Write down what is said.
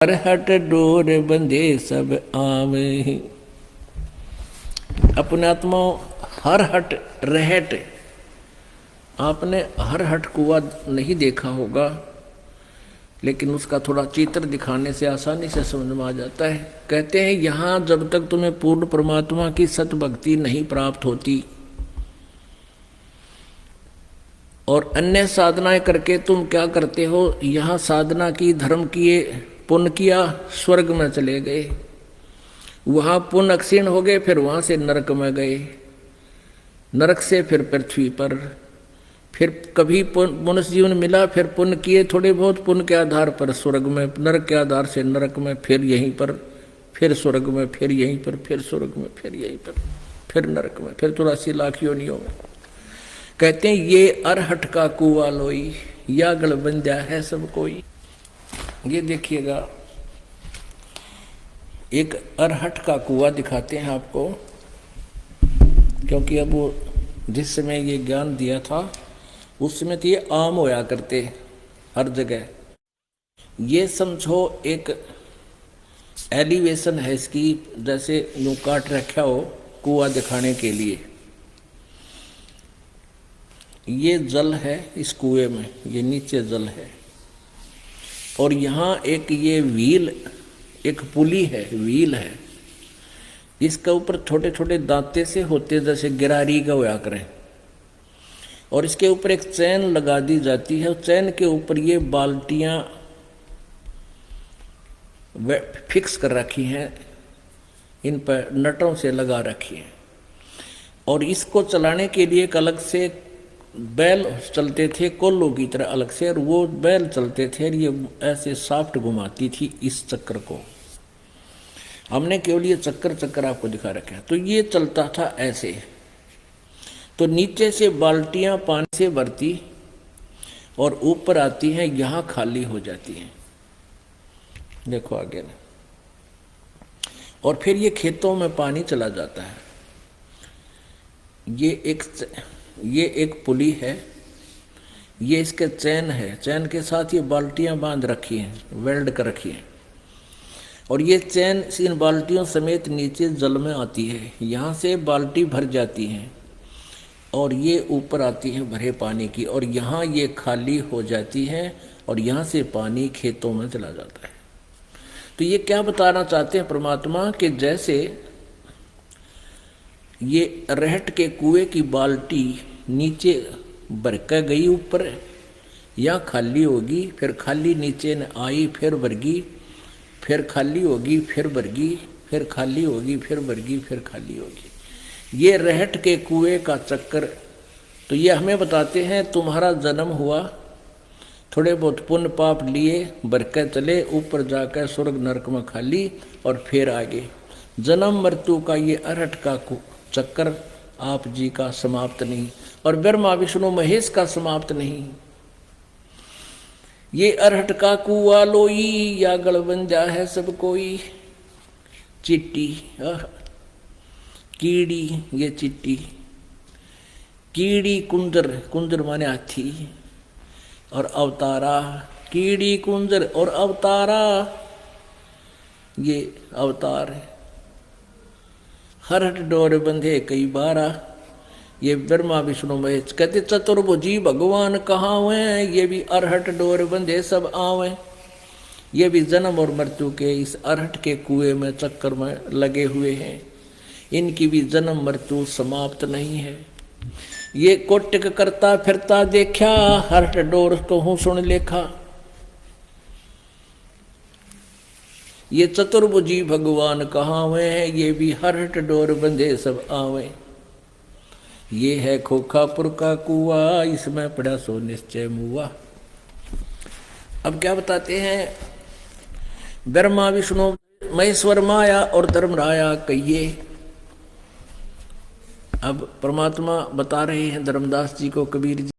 हर हट डोर बंधे सब आवे। अपने आत्मा हर हट रहट। आपने हर हट कुआं नहीं देखा होगा, लेकिन उसका थोड़ा चित्र दिखाने से आसानी से समझ में आ जाता है। कहते हैं यहाँ जब तक तुम्हें पूर्ण परमात्मा की सत भक्ति नहीं प्राप्त होती और अन्य साधनाएं करके तुम क्या करते हो, यहाँ साधना की, धर्म किए, पुण्य किया, स्वर्ग में चले गए, वहाँ पुण्य क्षीण हो गए, फिर वहाँ से नरक में गए, नरक से फिर पृथ्वी पर, फिर कभी मनुष्य जीवन मिला, फिर पुण्य किए थोड़े बहुत, पुण्य के आधार पर स्वर्ग में, नरक के आधार से नरक में, फिर यहीं पर, फिर स्वर्ग में, फिर यहीं पर, फिर स्वर्ग में, फिर यहीं पर, फिर नरक में, फिर 84 लाख योनियों में। कहते हैं ये अरहट का कुआं लोई, या गलबंजा है सब कोई। ये देखिएगा, एक अरहट का कुआं दिखाते हैं आपको, क्योंकि अब वो जिस समय ये ज्ञान दिया था उस समय तो ये आम होया करते हर जगह। ये समझो एक एलिवेशन है इसकी, जैसे यूं काट रखा हो कुआं दिखाने के लिए। ये जल है इस कुएं में, ये नीचे जल है, और यहाँ एक ये व्हील, एक पुली है, व्हील है, इसके ऊपर छोटे छोटे दांते से होते जैसे गिरारी का होया करें, और इसके ऊपर एक चैन लगा दी जाती है। चैन के ऊपर ये बाल्टियां फिक्स कर रखी हैं, इन पर नटों से लगा रखी हैं, और इसको चलाने के लिए एक अलग से बैल चलते थे, कोल्लों की तरह अलग से, और वो बैल चलते थे, और ये ऐसे साफ्ट घुमाती थी इस चक्कर को। हमने केवल ये चक्कर आपको दिखा रखा है। तो ये चलता था ऐसे, तो नीचे से बाल्टियां पानी से भरती और ऊपर आती हैं, यहाँ खाली हो जाती हैं, देखो आगे ना, और फिर ये खेतों में पानी चला जाता है। ये एक पुली है, ये इसके चैन है, चैन के साथ ये बाल्टियां बांध रखी हैं, वेल्ड कर रखी हैं, और ये चैन इन बाल्टियों समेत नीचे जल में आती है। यहाँ से बाल्टी भर जाती हैं और ये ऊपर आती है भरे पानी की, और यहाँ ये खाली हो जाती है, और यहाँ से पानी खेतों में चला जाता है। तो ये क्या बताना चाहते हैं परमात्मा, कि जैसे ये रहट के कुएं की बाल्टी नीचे भर कर गई ऊपर, या खाली होगी, फिर खाली नीचे न आई, फिर भरगी, फिर खाली होगी, फिर भरगी, फिर खाली होगी, फिर भरगी, फिर खाली होगी। ये रहट के कुएं का चक्कर। तो ये हमें बताते हैं तुम्हारा जन्म हुआ, थोड़े बहुत पुण्य पाप लिए, बरके चले, ऊपर जाकर स्वर्ग नरक में खाली, और फिर आगे जन्म मृत्यु का ये अरहट का चक्कर आप जी का समाप्त नहीं, और ब्रह्मा विष्णु महेश का समाप्त नहीं। ये अरहट का कुआं लोई, या गलबंजा है सब कोई। चिट्टी कीड़ी, ये चिट्टी, कीड़ी कुंजर, कुंजर माने हाथी, और अवतारा, कीड़ी कुंजर और अवतारा, ये अवतार है। हर हट डोर बंधे कई बारा, ये ब्रह्मा विष्णु महेश। कहते चतुर्भुजी भगवान कहाँ हुए हैं, ये भी अरहट डोर बंधे सब आवे। ये भी जन्म और मृत्यु के इस अरहट के कुएं में चक्कर में लगे हुए हैं, इनकी भी जन्म मृत्यु समाप्त नहीं है। ये कोटिक करता फिरता देखा, हरहट डोर को हूँ सुन लेखा। ये चतुर्भुजी भगवान कहाँ हुए हैं, ये भी हरहट डोर बंधे सब आवे। ये है खोखापुर का कुआं, इसमें पड़ा सो निश्चय मुआ। अब क्या बताते हैं, ब्रह्मा विष्णु महेश्वर माया और धर्मराया कहिए। अब परमात्मा बता रहे हैं धर्मदास जी को, कबीर जी